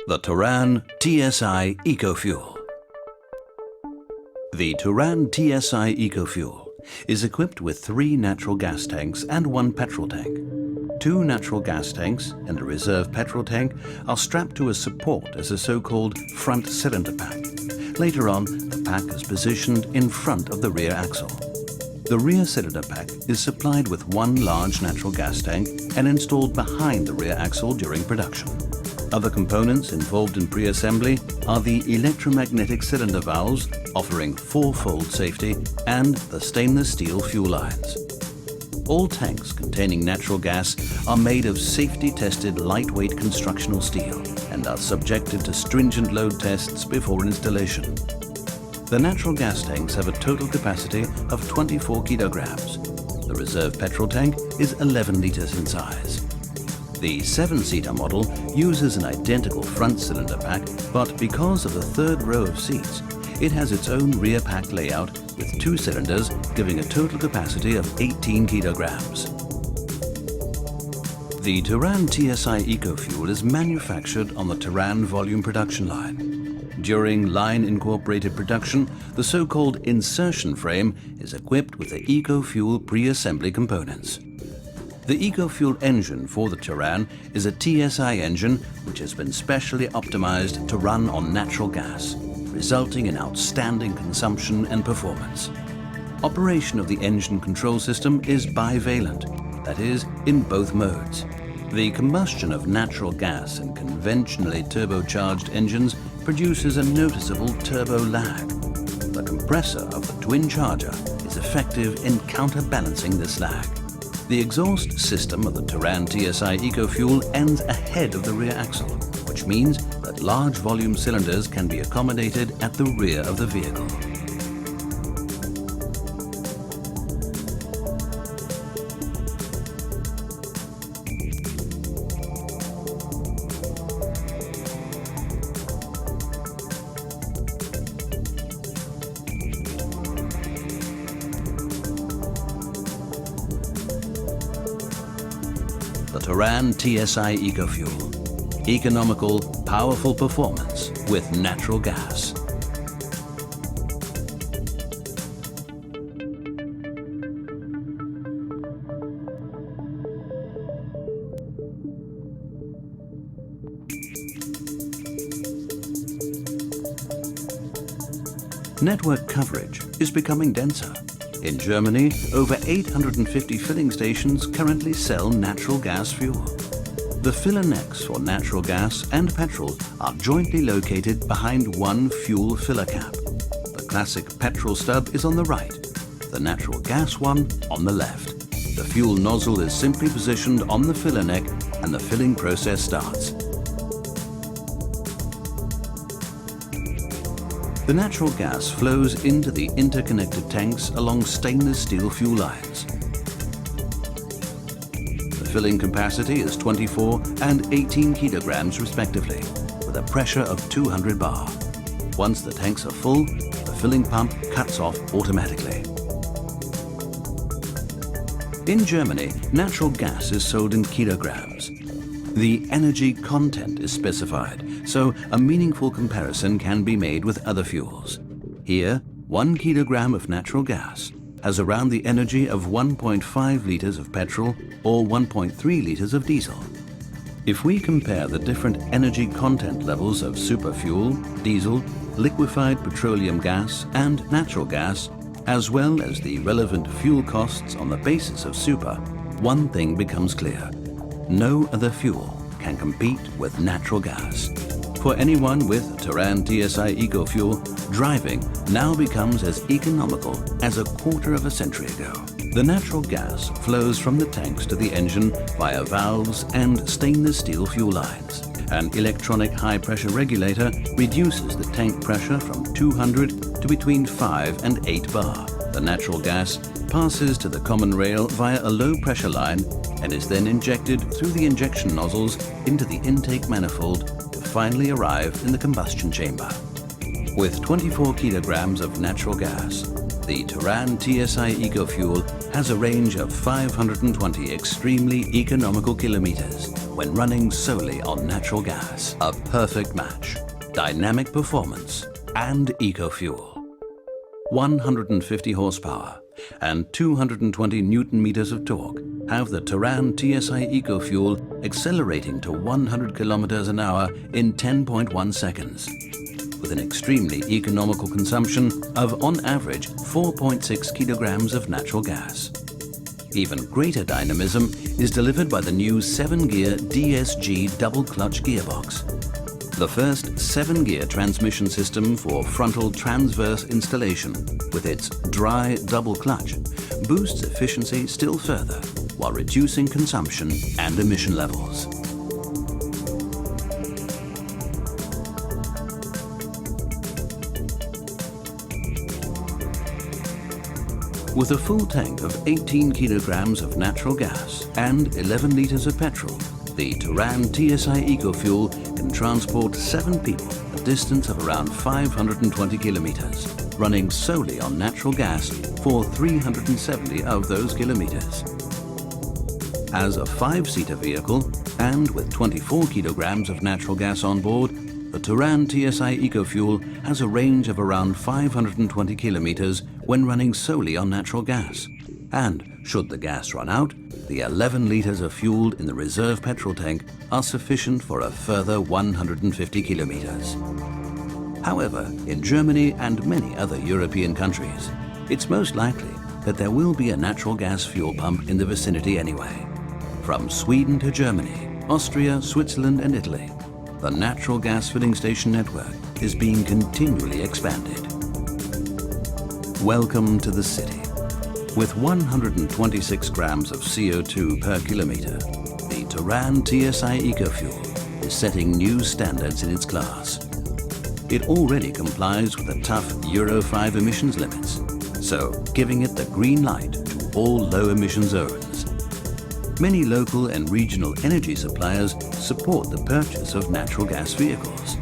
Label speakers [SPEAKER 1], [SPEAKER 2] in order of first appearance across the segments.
[SPEAKER 1] The Touran TSI EcoFuel. The Touran TSI EcoFuel is equipped with 3 natural gas tanks and 1 petrol tank. 2 natural gas tanks and a reserve petrol tank are strapped to a support as a so-called front cylinder pack. Later on, the pack is positioned in front of the rear axle. The rear cylinder pack is supplied with 1 large natural gas tank and installed behind the rear axle during production. Other components involved in pre-assembly are the electromagnetic cylinder valves, offering 4-fold safety, and the stainless steel fuel lines. All tanks containing natural gas are made of safety-tested lightweight constructional steel and are subjected to stringent load tests before installation. The natural gas tanks have a total capacity of 24 kilograms. The reserve petrol tank is 11 liters in size. The 7-seater model uses an identical front cylinder pack, but because of the 3rd row of seats, it has its own rear pack layout with 2 cylinders, giving a total capacity of 18 kilograms. The Touran TSI EcoFuel is manufactured on the Touran volume production line. During line-incorporated production, the so-called insertion frame is equipped with the EcoFuel pre-assembly components. The EcoFuel engine for the Touran is a TSI engine which has been specially optimized to run on natural gas, resulting in outstanding consumption and performance. Operation of the engine control system is bivalent, that is, in both modes. The combustion of natural gas in conventionally turbocharged engines produces a noticeable turbo lag. The compressor of the twin charger is effective in counterbalancing this lag. The exhaust system of the Touran TSI EcoFuel ends ahead of the rear axle, which means that large volume cylinders can be accommodated at the rear of the vehicle. The Touran TSI EcoFuel. Economical, powerful performance with natural gas. Network coverage is becoming denser. In Germany, over 850 filling stations currently sell natural gas fuel. The filler necks for natural gas and petrol are jointly located behind 1 fuel filler cap. The classic petrol stub is on the right, the natural gas one on the left. The fuel nozzle is simply positioned on the filler neck and the filling process starts. The natural gas flows into the interconnected tanks along stainless steel fuel lines. The filling capacity is 24 and 18 kilograms respectively, with a pressure of 200 bar. Once the tanks are full, the filling pump cuts off automatically. In Germany, natural gas is sold in kilograms. The energy content is specified, so a meaningful comparison can be made with other fuels. Here, 1 kilogram of natural gas has around the energy of 1.5 liters of petrol or 1.3 liters of diesel. If we compare the different energy content levels of superfuel, diesel, liquefied petroleum gas and natural gas, as well as the relevant fuel costs on the basis of super, one thing becomes clear. No other fuel can compete with natural gas. For anyone with Touran TSI EcoFuel, driving now becomes as economical as a quarter of a century ago. The natural gas flows from the tanks to the engine via valves and stainless steel fuel lines. An electronic high-pressure regulator reduces the tank pressure from 200 to between 5 and 8 bar. The natural gas passes to the common rail via a low-pressure line and is then injected through the injection nozzles into the intake manifold to finally arrive in the combustion chamber. With 24 kilograms of natural gas, the Touran TSI EcoFuel has a range of 520 extremely economical kilometers when running solely on natural gas. A perfect match, dynamic performance and EcoFuel. 150 horsepower and 220 Newton-meters of torque have the Touran TSI EcoFuel accelerating to 100 kilometers an hour in 10.1 seconds, with an extremely economical consumption of, on average, 4.6 kilograms of natural gas. Even greater dynamism is delivered by the new 7-gear DSG double-clutch gearbox. The first 7-gear transmission system for frontal transverse installation with its dry double clutch boosts efficiency still further while reducing consumption and emission levels. With a full tank of 18 kilograms of natural gas and 11 liters of petrol, the Touran TSI EcoFuel can transport 7 people a distance of around 520 kilometers, running solely on natural gas for 370 of those kilometers. As a 5-seater vehicle and with 24 kilograms of natural gas on board, the Touran TSI EcoFuel has a range of around 520 kilometers when running solely on natural gas. And should the gas run out, the 11 liters of fuel in the reserve petrol tank are sufficient for a further 150 kilometers. However, in Germany and many other European countries, it's most likely that there will be a natural gas fuel pump in the vicinity anyway. From Sweden to Germany, Austria, Switzerland and Italy, the natural gas filling station network is being continually expanded. Welcome to the city. With 126 grams of CO2 per kilometer, the Touran TSI EcoFuel is setting new standards in its class. It already complies with the tough Euro 5 emissions limits, so giving it the green light to all low emission zones. Many local and regional energy suppliers support the purchase of natural gas vehicles.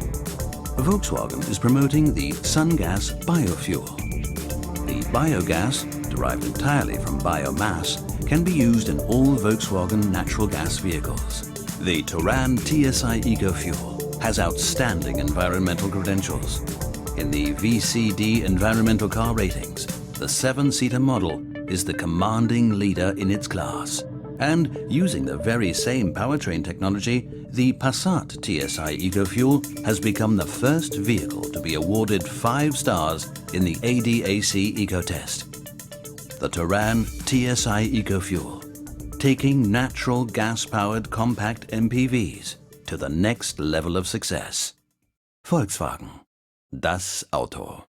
[SPEAKER 1] Volkswagen is promoting the Sungas biofuel. The biogas, derived entirely from biomass, can be used in all Volkswagen natural gas vehicles. The Touran TSI EcoFuel has outstanding environmental credentials. In the VCD environmental car ratings, the 7-seater model is the commanding leader in its class. And using the very same powertrain technology, the Passat TSI EcoFuel has become the first vehicle to be awarded 5 stars in the ADAC EcoTest. The Touran TSI EcoFuel, taking natural gas-powered compact MPVs to the next level of success. Volkswagen, das Auto.